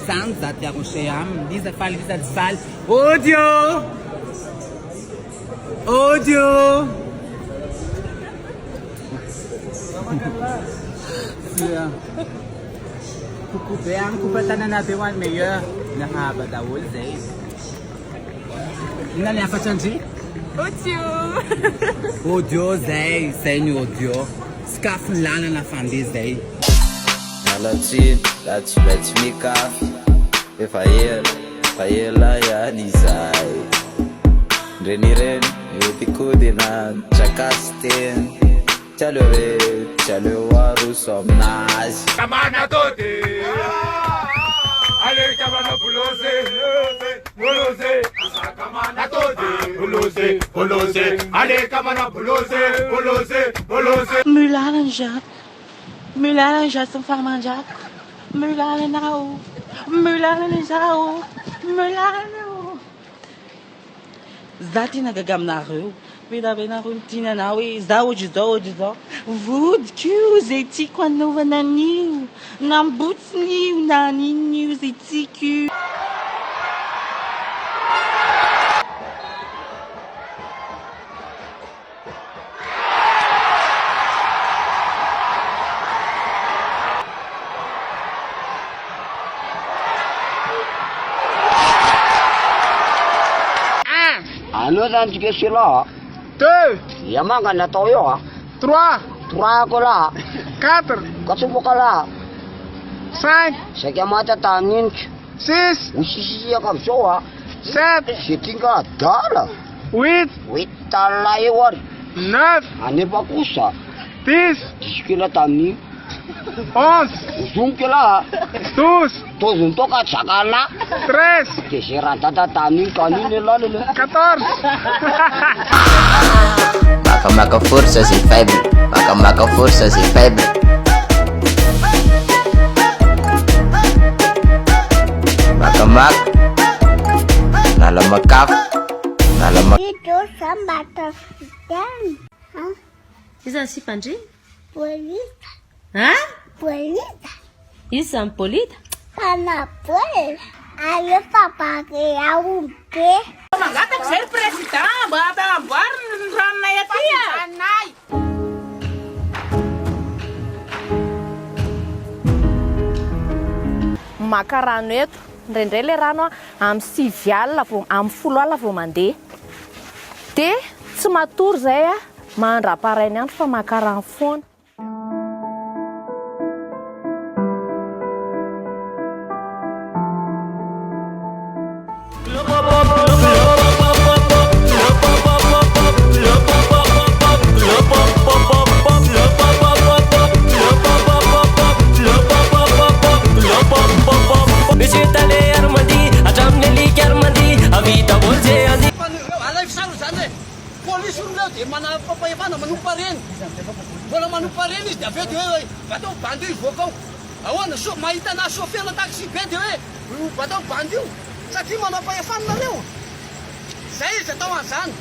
Zanza te aconcheiam, Lisa fala. Ódio! Ódio! Kukubeang kupatan na nabiwan mayor nakaba daw zay. Nani apa chanji? Ódio! Ódio zay, sem ódio. Skafun lana na família zay. Let's make up. If I hear la ya nizai. Reniren, yutikudina chakastin. Chalo waru somnaz. Kamana tote. Ale kamana bulose. Kamana tote. Bulose. Ale kamana bulose. Mulala são farmanjak. Mulala não. Zati nagagam na reu. Vida bem na rotina na ui. Zao. Wood que zeti quando vai na new. Nam boots new na new zeti que. Ano dan tiga sila? 2, Yamang kan atau yo? 3, Tura ko la. 4, Kasubo ka la. 5, Sa mata tanin. 6, Usisi ya kam soa. 7, Sitinga dala. 8, Wait talay war. 9, Ane pa kusa. 10, Diskila tani. 11, Usung kila. 12, To junto ka sakala. 13, Kesira tata tani kanine la le. 14. Maca força sem febre. Maca força sem febre. Maca. Nalamakaf. Itu sambata dan. Iza si pandri? Polita. Hã? Polita. Isso é polita? Panapol. Aí papai é um quê? Mangata ser presidente, baba bar rana ya tia. Anai. Maka rano eto, indraindray le rano amin'ny 6 alina vao amin'ny 10 alina vao mandeha. Dia tsy matory zay mandra-parainy andro fa maka rano foana. Mahita na chauffeur na taxi be dia hoe batao bandio satria manao fahefana nareo zay izy atao an'izany.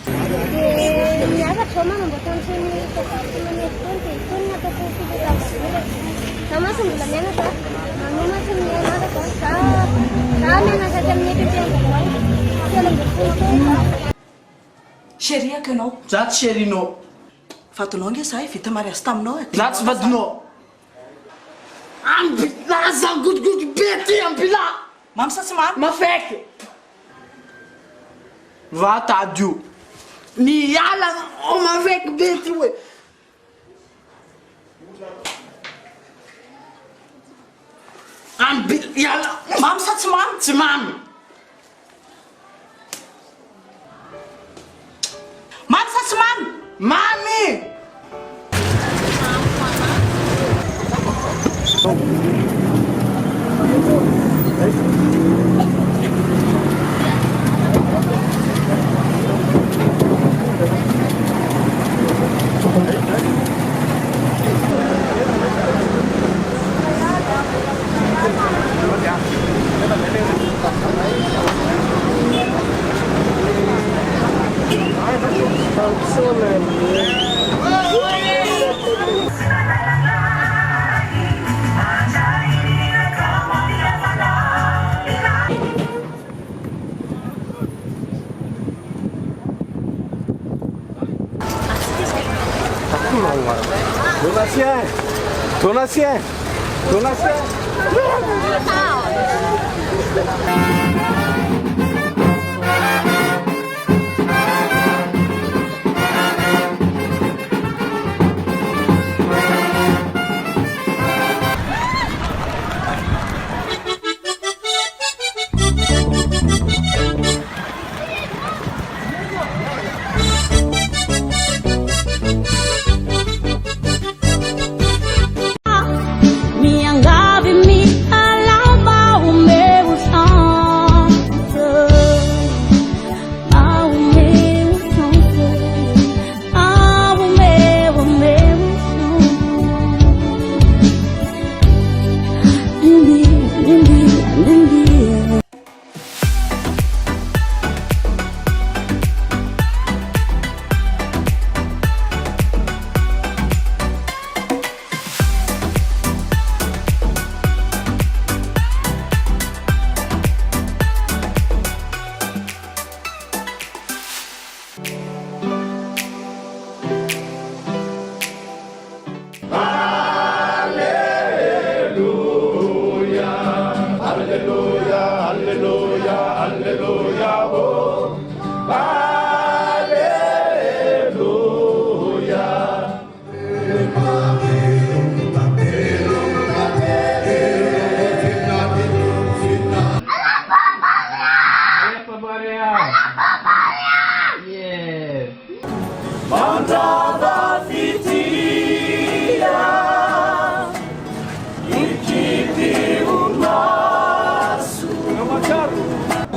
Miasa zao manamboatra an'itony tokatrano itony dia itony ny ataoko fitadiavana. Za mantsy mbola mianatra, anao mantsy mianaraka, za mianatra haty amin'ny EPP-voalohany, telo amby folo teo. Chérie que anao. Za tsy chérinao. Vadinao nge zahay vita mariazy taminao e. Za tsy vadinao. Ambila za godogodo be ty ambila. Mamy sa tsy mamy? Mafeky. Va tadio. Ni ala o mafeky be ty hoe. Ambila yala. Mamy sa tsy mamy? Tsy mamy. Mamy sa tsy mamy? Mamy. Donatien. Donatien. Donatien.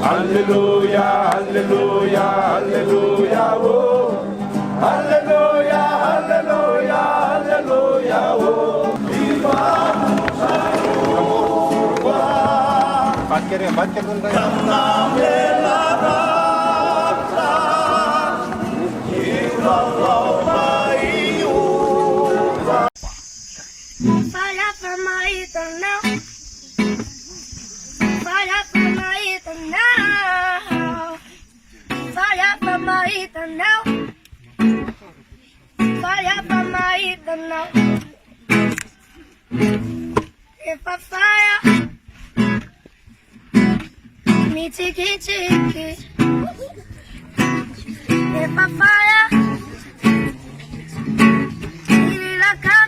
Hallelujah, hallelujah, hallelujah, oh. Hallelujah, hallelujah, hallelujah, oh. Viva बात करें Falla for my now. Falla for my now. Falla for my now. Falla for my now. If I fire, me take it. If I fire, leave it like